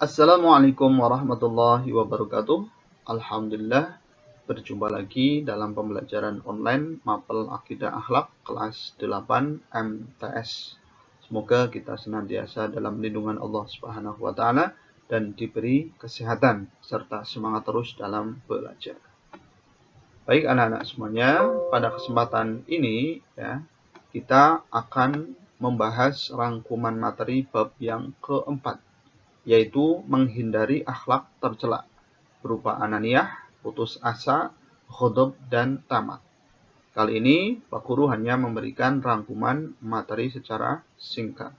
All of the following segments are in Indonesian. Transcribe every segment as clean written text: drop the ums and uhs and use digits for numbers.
Assalamualaikum warahmatullahi wabarakatuh. Alhamdulillah, berjumpa lagi dalam pembelajaran online Mapel Akidah Akhlak kelas 8 MTS. Semoga kita senantiasa dalam lindungan Allah Subhanahu wa taala dan diberi kesehatan serta semangat terus dalam belajar. Baik anak-anak semuanya, pada kesempatan ini kita akan membahas rangkuman materi bab yang keempat, yaitu menghindari akhlak tercela berupa ananiyah, putus asa, ghadab, dan tamak. Kali ini Pak Guru hanya memberikan rangkuman materi secara singkat.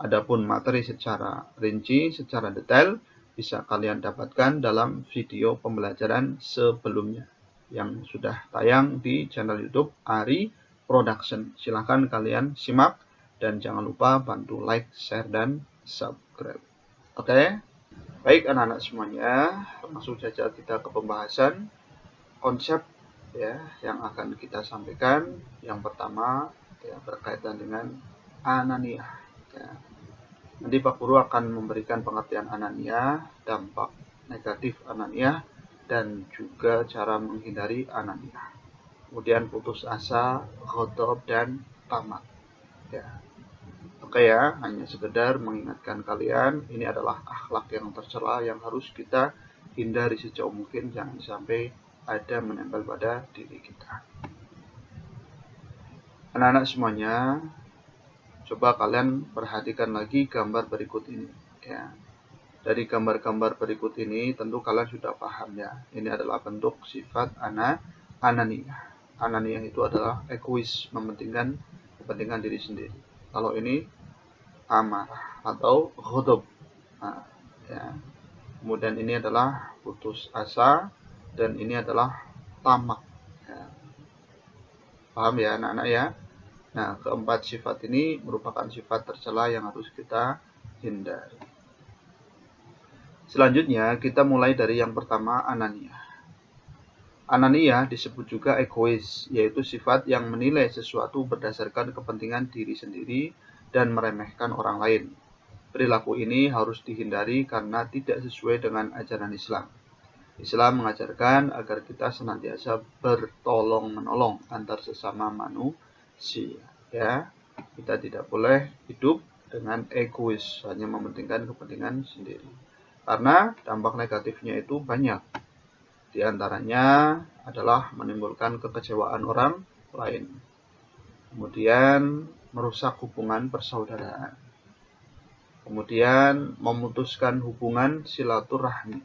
Adapun materi secara rinci, secara detail bisa kalian dapatkan dalam video pembelajaran sebelumnya yang sudah tayang di channel YouTube Ari Production. Silahkan kalian simak dan jangan lupa bantu like, share, dan subscribe. Oke? Baik anak-anak semuanya, langsung saja kita ke pembahasan konsep yang akan kita sampaikan. Yang pertama berkaitan dengan ananiyah. Nanti Pak Guru akan memberikan pengertian ananiyah, dampak negatif ananiyah, dan juga cara menghindari ananiyah. Kemudian putus asa, ghadab, dan tamak. Oke ya, hanya sekedar mengingatkan kalian, ini adalah akhlak yang tercela yang harus kita hindari sejauh mungkin, jangan sampai ada menempel pada diri kita. Anak-anak semuanya, coba kalian perhatikan lagi gambar berikut ini. Dari gambar-gambar berikut ini tentu kalian sudah paham ya. Ini adalah bentuk sifat ananiyah. Ananiyah itu adalah egois, mementingkan kepentingan diri sendiri. Kalau ini amarah atau ghadab. Kemudian ini adalah putus asa dan ini adalah tamak. Paham ya anak-anak ya? Nah, keempat sifat ini merupakan sifat tercela yang harus kita hindari. Selanjutnya kita mulai dari yang pertama, ananiyah. Ananiyah disebut juga egois, yaitu sifat yang menilai sesuatu berdasarkan kepentingan diri sendiri dan meremehkan orang lain. Perilaku ini harus dihindari karena tidak sesuai dengan ajaran Islam. Islam mengajarkan agar kita senantiasa bertolong-menolong antar sesama manusia. Kita tidak boleh hidup dengan egois, hanya mementingkan kepentingan sendiri. Karena dampak negatifnya itu banyak. Di antaranya adalah menimbulkan kekecewaan orang lain. Kemudian merusak hubungan persaudaraan. Kemudian memutuskan hubungan silaturahmi.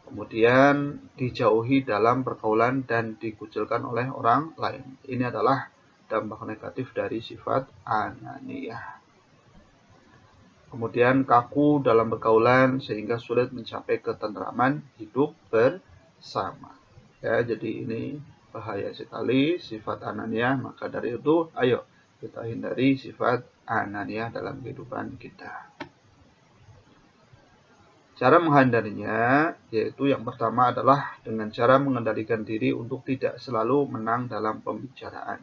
Kemudian dijauhi dalam pergaulan dan dikucilkan oleh orang lain. Ini adalah dampak negatif dari sifat ananiyah. Kemudian kaku dalam pergaulan sehingga sulit mencapai ketentraman hidup bersama. Jadi ini bahaya sekali sifat ananiyah. Maka dari itu, ayo kita hindari sifat ananiyah dalam kehidupan kita. Cara menghindarinya yaitu yang pertama adalah dengan cara mengendalikan diri untuk tidak selalu menang dalam pembicaraan.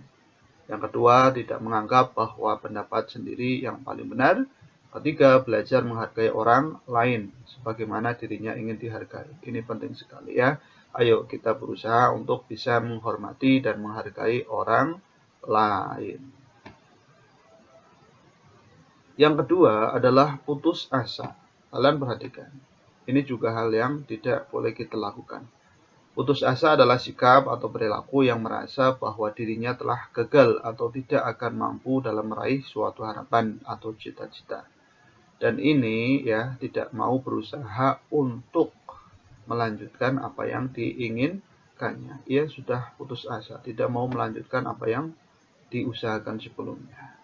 Yang kedua, tidak menganggap bahwa pendapat sendiri yang paling benar. Ketiga, belajar menghargai orang lain sebagaimana dirinya ingin dihargai. Ini penting sekali ya. Ayo kita berusaha untuk bisa menghormati dan menghargai orang lain. Yang kedua adalah putus asa. Kalian perhatikan. Ini juga hal yang tidak boleh kita lakukan. Putus asa adalah sikap atau perilaku yang merasa bahwa dirinya telah gagal atau tidak akan mampu dalam meraih suatu harapan atau cita-cita. Dan ini tidak mau berusaha untuk melanjutkan apa yang diinginkannya. Ia sudah putus asa, tidak mau melanjutkan apa yang diusahakan sebelumnya.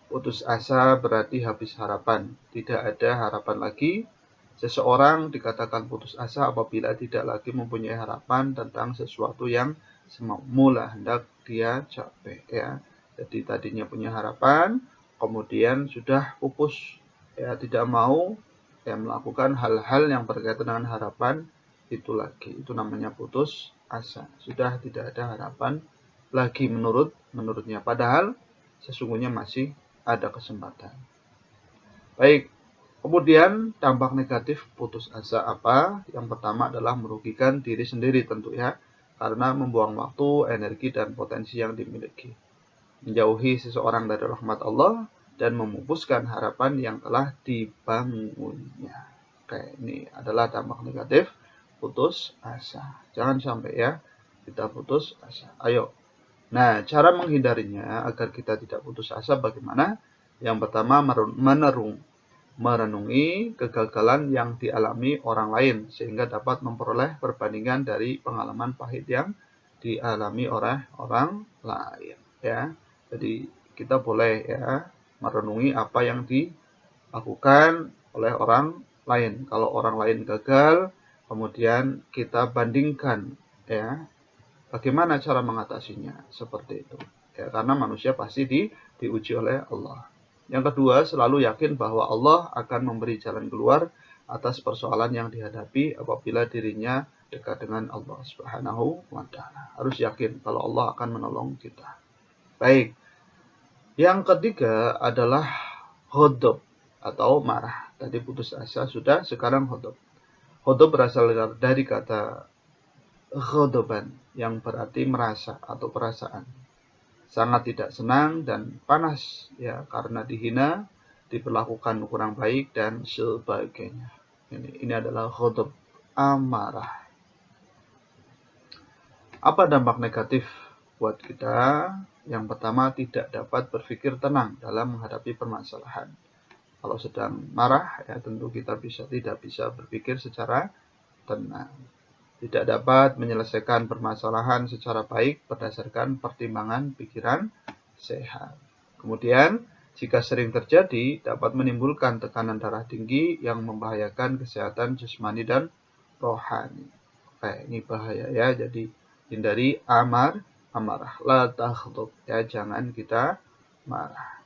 Putus asa berarti habis harapan, tidak ada harapan lagi. Seseorang dikatakan putus asa apabila tidak lagi mempunyai harapan tentang sesuatu yang semula hendak dia capai. Jadi tadinya punya harapan, kemudian sudah pupus, tidak mau melakukan hal-hal yang berkaitan dengan harapan itu lagi. Itu namanya putus asa. Sudah tidak ada harapan lagi menurutnya. Padahal sesungguhnya masih ada kesempatan. Baik, Kemudian dampak negatif putus asa apa? Yang pertama adalah merugikan diri sendiri tentu ya, karena membuang waktu, energi, dan potensi yang dimiliki. Menjauhi seseorang dari rahmat Allah dan memupuskan harapan yang telah dibangunnya. Oke, ini adalah dampak negatif putus asa. Jangan sampai ya kita putus asa. Ayo. Nah, cara menghindarinya agar kita tidak putus asa bagaimana? Yang pertama, merenungi kegagalan yang dialami orang lain sehingga dapat memperoleh perbandingan dari pengalaman pahit yang dialami oleh orang lain ya. Jadi kita boleh ya merenungi apa yang dilakukan oleh orang lain. Kalau orang lain gagal, kemudian kita bandingkan ya bagaimana cara mengatasinya seperti itu. Ya, karena manusia pasti diuji oleh Allah. Yang kedua, selalu yakin bahwa Allah akan memberi jalan keluar atas persoalan yang dihadapi apabila dirinya dekat dengan Allah Subhanahu wa Ta'ala. Harus yakin kalau Allah akan menolong kita. Baik. Yang ketiga adalah ghadab atau marah. Tadi putus asa sudah, sekarang ghadab. Ghadab berasal dari kata ghadaban yang berarti merasa atau perasaan. Sangat tidak senang dan panas ya karena dihina, diperlakukan kurang baik dan sebagainya. Ini adalah ghadab, amarah. Apa dampak negatif buat kita? Yang pertama, tidak dapat berpikir tenang dalam menghadapi permasalahan. Kalau sedang marah ya tentu kita tidak bisa berpikir secara tenang. Tidak dapat menyelesaikan permasalahan secara baik berdasarkan pertimbangan pikiran sehat. Kemudian, jika sering terjadi, dapat menimbulkan tekanan darah tinggi yang membahayakan kesehatan jasmani dan rohani. Oke, ini bahaya ya, jadi hindari amarah. La taghdab, ya, jangan kita marah.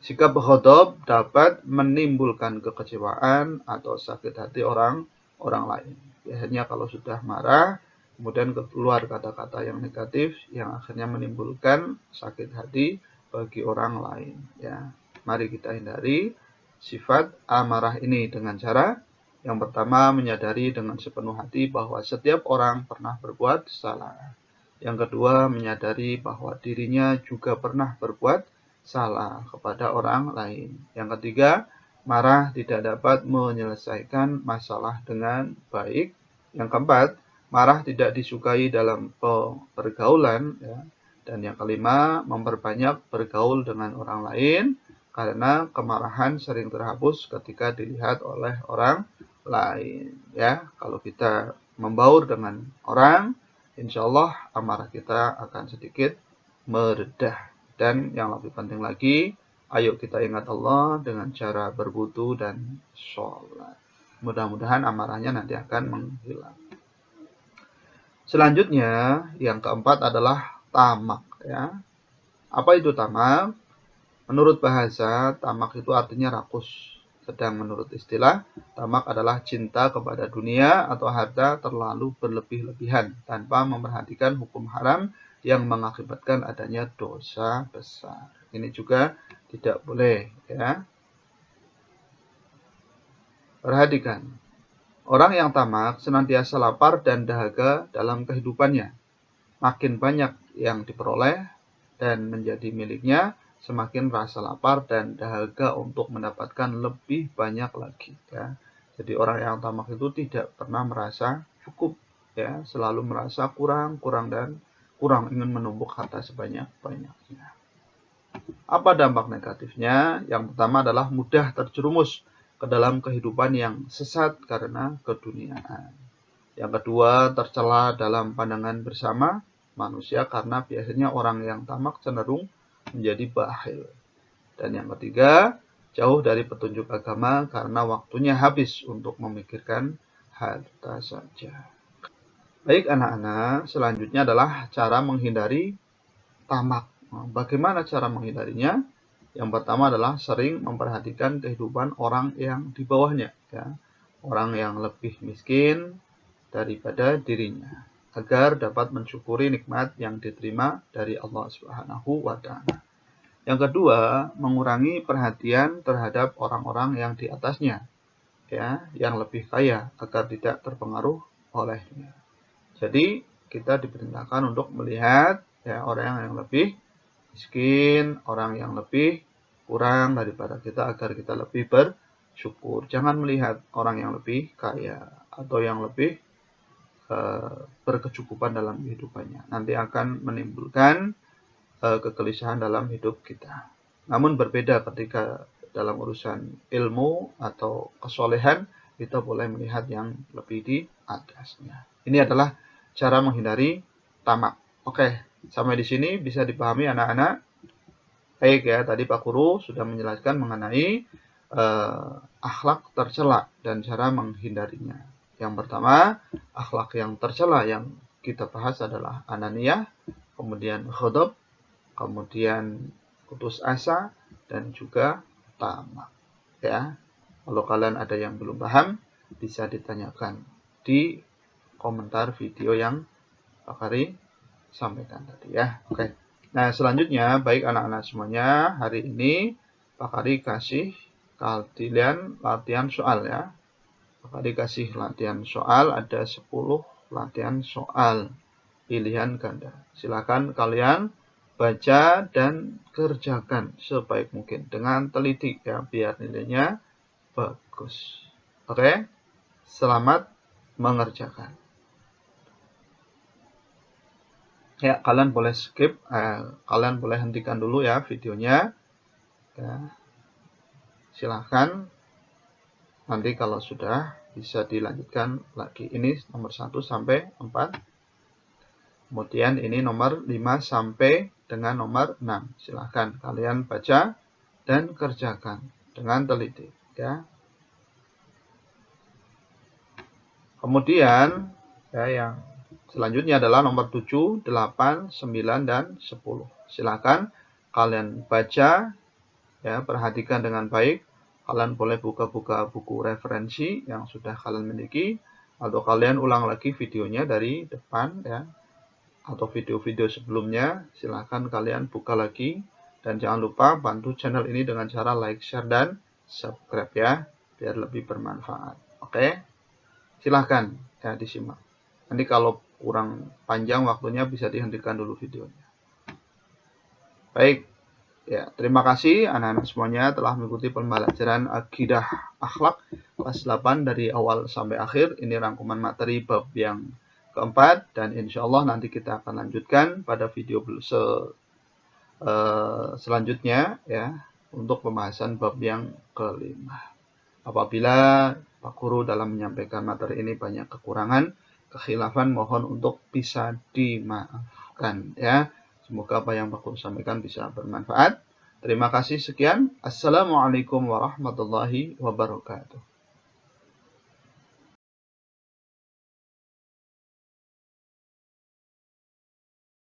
Sikap ghadab dapat menimbulkan kekecewaan atau sakit hati orang lain. Biasanya kalau sudah marah, kemudian keluar kata-kata yang negatif yang akhirnya menimbulkan sakit hati bagi orang lain. Ya, mari kita hindari sifat amarah ini dengan cara yang pertama, menyadari dengan sepenuh hati bahwa setiap orang pernah berbuat salah. Yang kedua, menyadari bahwa dirinya juga pernah berbuat salah kepada orang lain. Yang ketiga, marah tidak dapat menyelesaikan masalah dengan baik. Yang keempat, marah tidak disukai dalam pergaulan. Ya. Dan yang kelima, memperbanyak bergaul dengan orang lain karena kemarahan sering terhapus ketika dilihat oleh orang lain. Ya, kalau kita membaur dengan orang, insya Allah amarah kita akan sedikit meredah. Dan yang lebih penting lagi, ayo kita ingat Allah dengan cara berwudu dan sholat. Mudah-mudahan amarahnya nanti akan menghilang. Selanjutnya, yang keempat adalah tamak. Ya. Apa itu tamak? Menurut bahasa, tamak itu artinya rakus. Sedang menurut istilah, tamak adalah cinta kepada dunia atau harta terlalu berlebih-lebihan tanpa memperhatikan hukum haram yang mengakibatkan adanya dosa besar. Ini juga tidak boleh ya. Perhatikan, orang yang tamak senantiasa lapar dan dahaga dalam kehidupannya. Makin banyak yang diperoleh dan menjadi miliknya, semakin rasa lapar dan dahaga untuk mendapatkan lebih banyak lagi ya. Jadi orang yang tamak itu tidak pernah merasa cukup ya, selalu merasa kurang dan kurang, ingin menumpuk harta sebanyak-banyaknya. Apa dampak negatifnya? Yang pertama adalah mudah terjerumus ke dalam kehidupan yang sesat karena keduniaan. Yang kedua, tercela dalam pandangan bersama manusia karena biasanya orang yang tamak cenderung menjadi bakhil. Dan yang ketiga, jauh dari petunjuk agama karena waktunya habis untuk memikirkan harta saja. Baik anak-anak, selanjutnya adalah cara menghindari tamak. Bagaimana cara menghindarinya? Yang pertama adalah sering memperhatikan kehidupan orang yang di bawahnya, ya. Orang yang lebih miskin daripada dirinya, agar dapat mensyukuri nikmat yang diterima dari Allah Subhanahu wa Ta'ala. Yang kedua, mengurangi perhatian terhadap orang-orang yang di atasnya, ya, yang lebih kaya agar tidak terpengaruh olehnya. Jadi kita diperintahkan untuk melihat ya orang yang lebih miskin, orang yang lebih kurang daripada kita agar kita lebih bersyukur. Jangan melihat orang yang lebih kaya atau yang lebih berkecukupan dalam kehidupannya. Nanti akan menimbulkan kegelisahan dalam hidup kita. Namun berbeda ketika dalam urusan ilmu atau kesolehan, kita boleh melihat yang lebih di atasnya. Ini adalah cara menghindari tamak. Oke, sampai di sini bisa dipahami anak-anak. Baik ya, tadi Pak Guru sudah menjelaskan mengenai akhlak tercela dan cara menghindarinya. Yang pertama, akhlak yang tercela yang kita bahas adalah ananiyah, kemudian ghadab, kemudian putus asa, dan juga tamak. Ya, kalau kalian ada yang belum paham, bisa ditanyakan di komentar video yang Pak Kari sampaikan tadi ya. Oke. Nah, selanjutnya, baik anak-anak semuanya, hari ini Pak Kari kasih kalian latihan soal ya. Pak Kari kasih latihan soal, ada 10 latihan soal pilihan ganda. Silakan kalian baca dan kerjakan sebaik mungkin dengan teliti ya, biar nilainya bagus. Oke, selamat mengerjakan. Ya, kalian boleh skip, kalian boleh hentikan dulu ya videonya. Ya, silahkan. Nanti kalau sudah bisa dilanjutkan lagi. Ini nomor 1 sampai 4. Kemudian ini nomor 5 sampai dengan nomor 6. Silahkan kalian baca dan kerjakan dengan teliti ya. Kemudian ya, yang selanjutnya adalah nomor 7, 8, 9, dan 10. Silakan kalian baca ya, perhatikan dengan baik. Kalian boleh buka-buka buku referensi yang sudah kalian miliki, atau kalian ulang lagi videonya dari depan ya, atau video-video sebelumnya. Silakan kalian buka lagi, dan jangan lupa bantu channel ini dengan cara like, share, dan subscribe ya, biar lebih bermanfaat. Oke, silahkan ya disimak. Nanti kalau kurang panjang waktunya bisa dihentikan dulu videonya. Baik. Ya, terima kasih anak-anak semuanya telah mengikuti pembelajaran akidah akhlak kelas 8 dari awal sampai akhir. Ini rangkuman materi bab yang keempat, dan insya Allah nanti kita akan lanjutkan pada video selanjutnya ya, untuk pembahasan bab yang kelima. Apabila Pak Guru dalam menyampaikan materi ini banyak kekurangan, kekhilafan, mohon untuk bisa dimaafkan ya. Semoga apa yang Pak Guru sampaikan bisa bermanfaat. Terima kasih, sekian. Assalamualaikum warahmatullahi wabarakatuh.